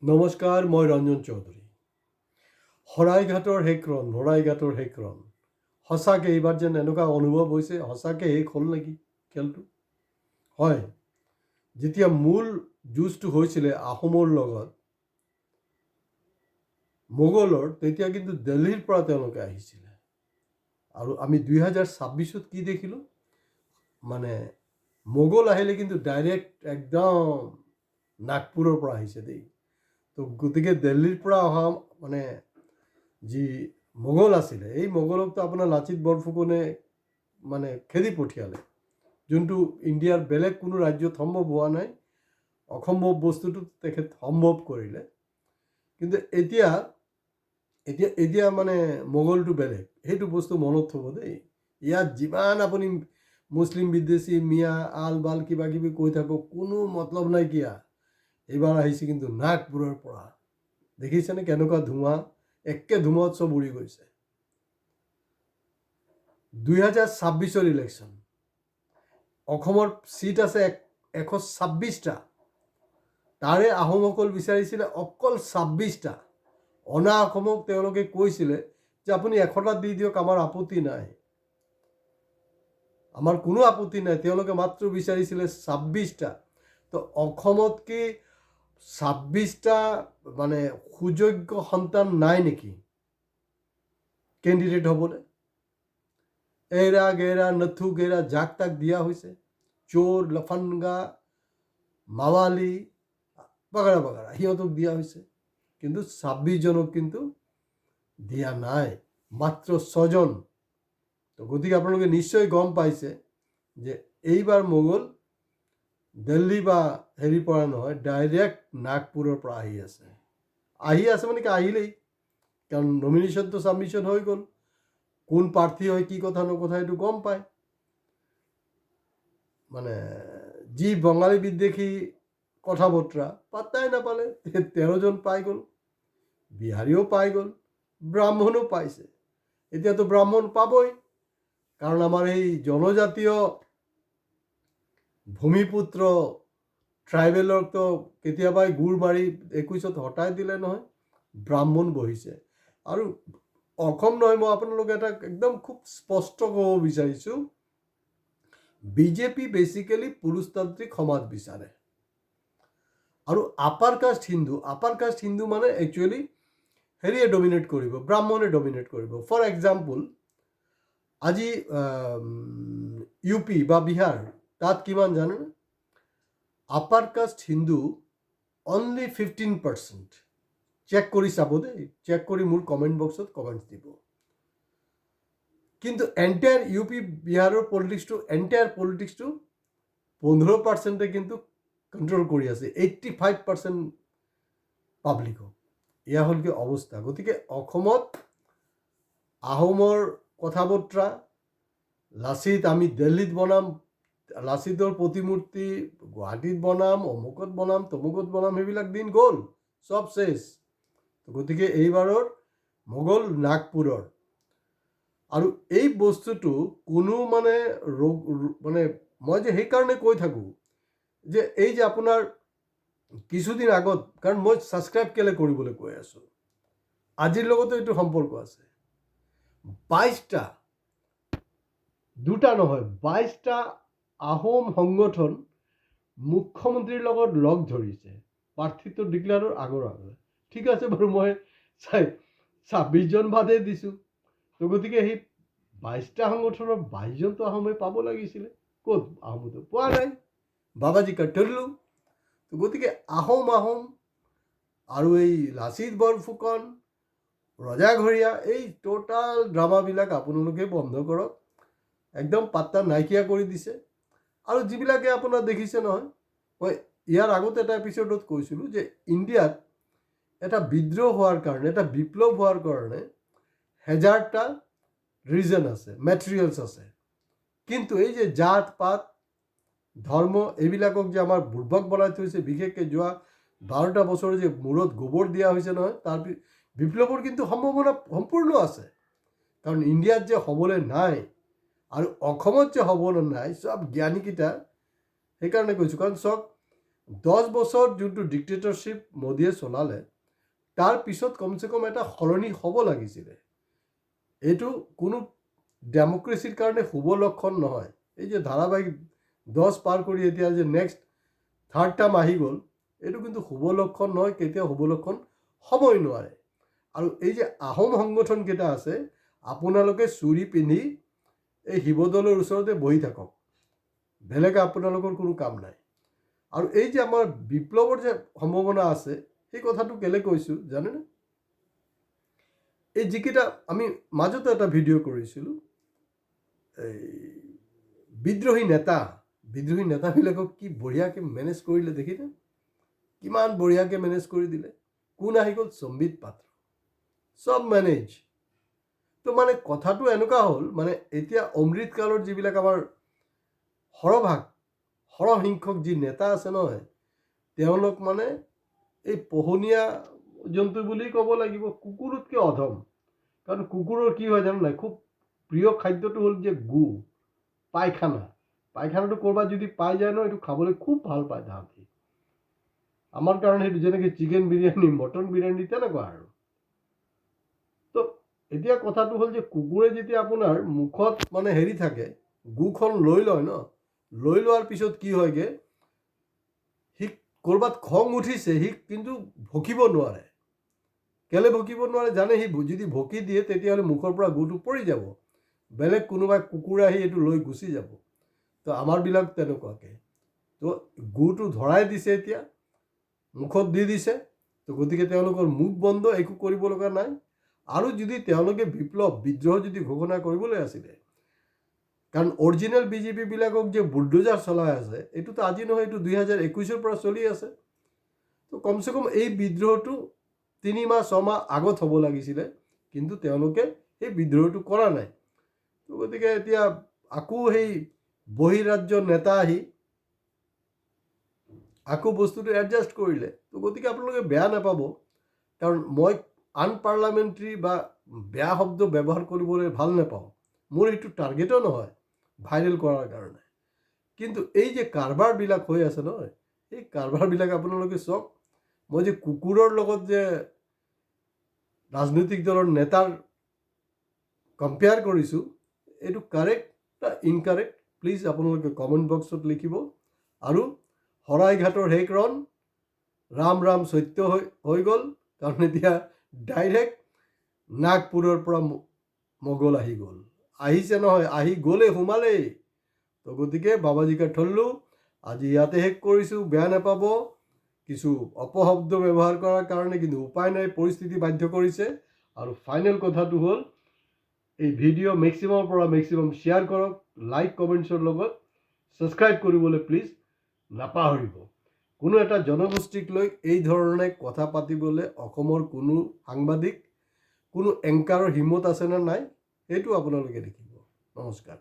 নমস্কাৰ, মই ৰঞ্জন চৌধুৰী। শৰাইঘাটৰ শেষ ৰণ। সঁচাকৈ এইবাৰ যেন এনেকুৱা অনুভৱ হৈছে, সঁচাকৈ শেষ হ'ল নেকি খেলটো। হয়, যেতিয়া মূল যুঁজটো হৈছিলে আহোমৰ লগত মোগলৰ, তেতিয়া কিন্তু দিল্লীৰ পৰা তেওঁলোকে আহিছিলে। আৰু আমি 2026-ত কি দেখিলোঁ, মানে মোগল আহিলে কিন্তু ডাইৰেক্ট একদম নাগপুৰৰ পৰা আহিছে দেই। তো গতিকে দিল্লীৰ পৰা অহা মানে যি মোগল আছিলে, এই মোগলকতো আপোনাৰ লাচিত বৰফুকনে মানে খেদি পঠিয়ালে, যোনটো ইণ্ডিয়াৰ বেলেগ কোনো ৰাজ্যত সম্ভৱ হোৱা নাই। অসম্ভৱ বস্তুটো তেখেত সম্ভৱ কৰিলে। কিন্তু এতিয়া মানে মোগলটো বেলেগ, সেইটো বস্তু মনত থ'ব দেই। ইয়াত যিমান আপুনি মুছলিম বিদ্বেষী মিয়া আল বাল কিবা কিবি কৈ থাকক, কোনো মতলব নাইকিয়া। এইবাৰ আহিছে কিন্তু নাগপুৰৰ পৰা। দেখিছেনে কেনেকুৱা ধোঁৱা, একে ধোঁৱাত চব উৰি গৈছে। 2026-ৰ ইলেকশ্যন, অসমৰ চিট আছে 126টা। তাৰে আহোমসকল বিচাৰিছিলে অকল 26টা। অনা অসমক তেওঁলোকে কৈছিলে যে আপুনি 100টা দি দিয়ক, আমাৰ আপত্তি নাই, আমাৰ কোনো আপত্তি নাই। তেওঁলোকে মাত্ৰ বিচাৰিছিলে 26টা। তো অসমতকৈ 26টা মানে সুযোগ্য সন্তান নাই নেকি কেণ্ডিডেট হ'বলৈ? এৰা গেৰা নথু গেৰা যাক তাক দিয়া হৈছে, চোৰ লফানগা মাৱালী বাগাৰা সিহঁতক দিয়া হৈছে। কিন্তু 26জনক কিন্তু দিয়া নাই, মাত্ৰ 6জন। তো গতিকে আপোনালোকে নিশ্চয় গম পাইছে যে এইবাৰ মোগল দিল্লী বা হেৰিৰ পৰা নহয়, ডাইৰেক্ট নাগপুৰৰ পৰা আহি আছে মানে কি আহিলেই। কাৰণ নমিনেশ্যনটো ছাবমিশ্যন হৈ গ'ল, কোন প্ৰাৰ্থী হয় কি কথা নকথা এইটো গম পায়। মানে যি বঙালী বিদ্বেষী কথা বতৰা পাত্তাই নাপালে, 13জন পাই গ'ল, বিহাৰীও পাই গ'ল, ব্ৰাহ্মণো পাইছে। এতিয়াতো ব্ৰাহ্মণ পাবই, কাৰণ আমাৰ এই জনজাতীয় ভূমিপুত্ৰ ট্ৰাইবেলকতো কেতিয়াবাই গুৰ মাৰি 21ত হটাই দিলে নহয়, ব্ৰাহ্মণ বহিছে। আৰু অসম নহয়, মই আপোনালোকে এটা একদম খুব স্পষ্ট ক'ব বিচাৰিছোঁ, বিজেপি বেচিকেলি পুৰুষতান্ত্ৰিক সমাজ বিচাৰে। আৰু আপাৰ কাষ্ট হিন্দু মানে একচুৱেলি হেৰিয়ে ডমিনেট কৰিব, ব্ৰাহ্মণে ডমিনেট কৰিব। ফৰ এক্সাম্পল, আজি ইউপি বা বিহাৰ, তাত কিমান জানেনে? Upper caste Hindu only 15%। Check কৰি চাব দেই, চেক কৰি মোৰ কমেণ্ট বক্সত কমেণ্টছ দিব। কিন্তু এণ্টায়াৰ ইউপি বিহাৰৰ পলিটিক্সটো 15%-এ কিন্তু কণ্ট্ৰল কৰি আছে 85% পাব্লিকক। এয়া হ'ল কি অৱস্থা। গতিকে অসমত আহোমৰ কথা বতৰা, লাচিত আমি দিল্লীত বনাম, লাচিতৰ প্ৰতিমূৰ্তি গুৱাহাটীত বনাম, অমুকত বনাম, তমুকত বনাম, সেইবিলাক দিন গ'ল, চব শেষ। গতিকে এইবাৰৰ মোগল নাগপুৰৰ। আৰু এই বস্তুটো কোনো মানে মানে মই যে সেইকাৰণে কৈ থাকোঁ যে এই যে আপোনাৰ কিছুদিন আগত, কাৰণ মই ছাবস্ক্ৰাইব কেলৈ কৰিবলৈ কৈ আছোঁ, আজিৰ লগতো এইটো সম্পৰ্ক আছে। 22টা, দুটা নহয় 22টা আহোম সংগঠন মুখ্যমন্ত্ৰীৰ লগত লগ ধৰিছে প্ৰাৰ্থিত্ব ডিক্লেয়াৰৰ আগতে। ঠিক আছে বাৰু, মই 26জন বাদেই দিছোঁ। তো গতিকে সেই 22টা সংগঠনৰ 22জনটো আহোমে পাব লাগিছিলে। ক'ত আহোমতো পোৱা নাই, বাবাজী কাটৰলু। তো গতিকে আহোম আৰু এই লাচিত বৰফুকন, ৰজাঘৰীয়া, এই টোটাল ড্ৰামাবিলাক আপোনালোকে বন্ধ কৰক। একদম পাত্তা নাইকিয়া কৰি দিছে। আৰু যিবিলাকে আপোনাৰ দেখিছে নহয়, মই ইয়াৰ আগতে এটা এপিছ'ডত কৈছিলোঁ যে ইণ্ডিয়াত এটা বিদ্ৰোহ হোৱাৰ কাৰণে, এটা বিপ্লৱ হোৱাৰ কাৰণে 1000টা ৰিজন আছে, মেটেৰিয়েলছ আছে। কিন্তু এই যে জাত পাত ধৰ্ম এইবিলাকক যে আমাৰ বুৰ্বক বনাই থৈছে, বিশেষকৈ যোৱা 12টা বছৰ যে মূৰত গোবৰ দিয়া হৈছে নহয়, তাৰ বিপ্লৱৰ কিন্তু সম্ভাৱনা সম্পূৰ্ণ আছে। কাৰণ ইণ্ডিয়াত যে হ'বলৈ নাই আৰু অসমত যে হ'বলৈ নাই, চব জ্ঞানীকেইটা। সেইকাৰণে কৈছোঁ, কাৰণ চাওক 10 বছৰ যোনটো ডিক্টেটৰশ্বিপ মোদীয়ে চলালে তাৰ পিছত কমচে কম এটা সলনি হ'ব লাগিছিলে। এইটো কোনো ডেমক্ৰেচিৰ কাৰণে শুভ লক্ষণ নহয়। এই যে ধাৰাবাহিক 10 পাৰ কৰি এতিয়া যে নেক্সট থাৰ্ড টাৰ্ম আহি গ'ল, এইটো কিন্তু শুভ লক্ষণ নহয়, কেতিয়াও শুভ লক্ষণ হ'বই নোৱাৰে। আৰু এই যে আহোম সংগঠনকেইটা আছে, আপোনালোকে চুৰি পিন্ধি এই শিৱদৌলৰ ওচৰতে বহি থাকক, বেলেগ আপোনালোকৰ কোনো কাম নাই। আৰু এই যে আমাৰ বিপ্লৱৰ যে সম্ভাৱনা আছে, সেই কথাটো কেলে কৈছোঁ জানেনে? এই যিকেইটা আমি মাজতে এটা ভিডিঅ' কৰিছিলোঁ, এই বিদ্ৰোহী নেতাবিলাকক কি বঢ়িয়াকৈ মেনেজ কৰিলে দেখিলে? কিমান বঢ়িয়াকৈ মেনেজ কৰি দিলে। কোন আহি গ'ল? সম্বিত পাত্ৰ। চব মেনেজ। তো মানে কথাটো এনেকুৱা হ'ল, মানে এতিয়া অমৃতকালৰ যিবিলাক আমাৰ সৰহসংখ্যক যি নেতা আছে নহয়, তেওঁলোক মানে এই পোহনীয়া জন্তু বুলি ক'ব লাগিব, কুকুৰতকৈ অধম। কাৰণ কুকুৰৰ কি হয় জানো নাই, খুব প্ৰিয় খাদ্যটো হ'ল যে গু, পায়খানাটো ক'ৰবাত যদি পাই যায় ন, এইটো খাবলৈ খুব ভাল পায় তাহাঁতি। আমাৰ কাৰণে সেইটো যেনেকৈ চিকেন বিৰিয়ানী, মটন বিৰিয়ানী তেনেকুৱা আৰু। তো এতিয়া কথাটো হ'ল যে কুকুৰে যেতিয়া আপোনাৰ মুখত মানে হেৰি থাকে, গুখন লৈ লয় ন, লৈ লোৱাৰ পিছত কি হয়গৈ, সি ক'ৰবাত খং উঠিছে, সি কিন্তু ভকিব নোৱাৰে। কেলে ভকিব নোৱাৰে জানে? সি যদি ভকি দিয়ে তেতিয়াহ'লে মুখৰ পৰা গুটো পৰি যাব, বেলেগ কোনোবাই কুকুৰে আহি এইটো লৈ গুচি যাব। তো আমাৰবিলাক তেনেকুৱাকৈ, তো গুটো ধৰাই দিছে, এতিয়া মুখত দি দিছে। তো গতিকে তেওঁলোকৰ মুখ বন্ধ, একো কৰিব লগা নাই। আৰু যদি তেওঁলোকে বিদ্ৰোহ যদি ঘোষণা কৰিবলৈ আছিলে, কাৰণ অৰিজিনেল বিজেপিবিলাকক যে বুলডোজাৰ চলাই আছে, এইটোতো আজি নহয়, এইটো 2021 পৰা চলি আছে। তো কমচে কম এই বিদ্ৰোহটো 3 মাহ 6 মাহ আগত হ'ব লাগিছিলে, কিন্তু তেওঁলোকে সেই বিদ্ৰোহটো কৰা নাই। তো গতিকে এতিয়া আকৌ সেই বহিৰাজ্যৰ নেতা আহি আকৌ বস্তুটো এডজাষ্ট কৰিলে। তো গতিকে আপোনালোকে বেয়া নাপাব, কাৰণ মই আনপাৰ্লামেণ্টাৰী বা বেয়া শব্দ ব্যৱহাৰ কৰিবলৈ ভাল নাপাওঁ। মোৰ এইটো টাৰ্গেটো নহয় ভাইৰেল কৰাৰ কাৰণে। কিন্তু এই যে কাৰবাৰবিলাক হৈ আছে নহয়, এই কাৰবাৰবিলাক আপোনালোকে চাওক। মই যে কুকুৰৰ লগত যে ৰাজনৈতিক দলৰ নেতাৰ কম্পেয়াৰ কৰিছোঁ, এইটো কাৰেক্ট না ইনকাৰেক্ট, প্লিজ আপোনালোকে কমেণ্ট বক্সত লিখিব। আৰু শৰাইঘাটৰ শেষ ৰণ, ৰাম ৰাম সত্য হৈ গ'ল, কাৰণ এতিয়া ডাইৰেক্ট নাগপুৰৰ পৰা মোগল আহি গ'ল, আহিছে নহয়, আহি গ'লেই, সোমালেই। তো গতিকে বাবাজী কা ঠল্লু, আজি ইয়াতে শেষ কৰিছোঁ, বেয়া নাপাব কিছু অপশব্দ ব্যৱহাৰ কৰাৰ কাৰণে, কিন্তু উপায় নাই, পৰিস্থিতি বাধ্য কৰিছে। আৰু ফাইনেল কথাটো হ'ল, এই ভিডিঅ' মেক্সিমামৰ পৰা মেক্সিমাম শ্বেয়াৰ কৰক, লাইক কমেণ্টছৰ লগত ছাবস্ক্ৰাইব কৰিবলৈ প্লিজ নাপাহৰিব। কোনো এটা জনগোষ্ঠীক লৈ এই ধৰণে কথা পাতিবলৈ অসমৰ কোনো সাংবাদিক, কোনো এংকাৰৰ হিম্মত আছে নে নাই, সেইটো আপোনালোকে দেখিব। নমস্কাৰ।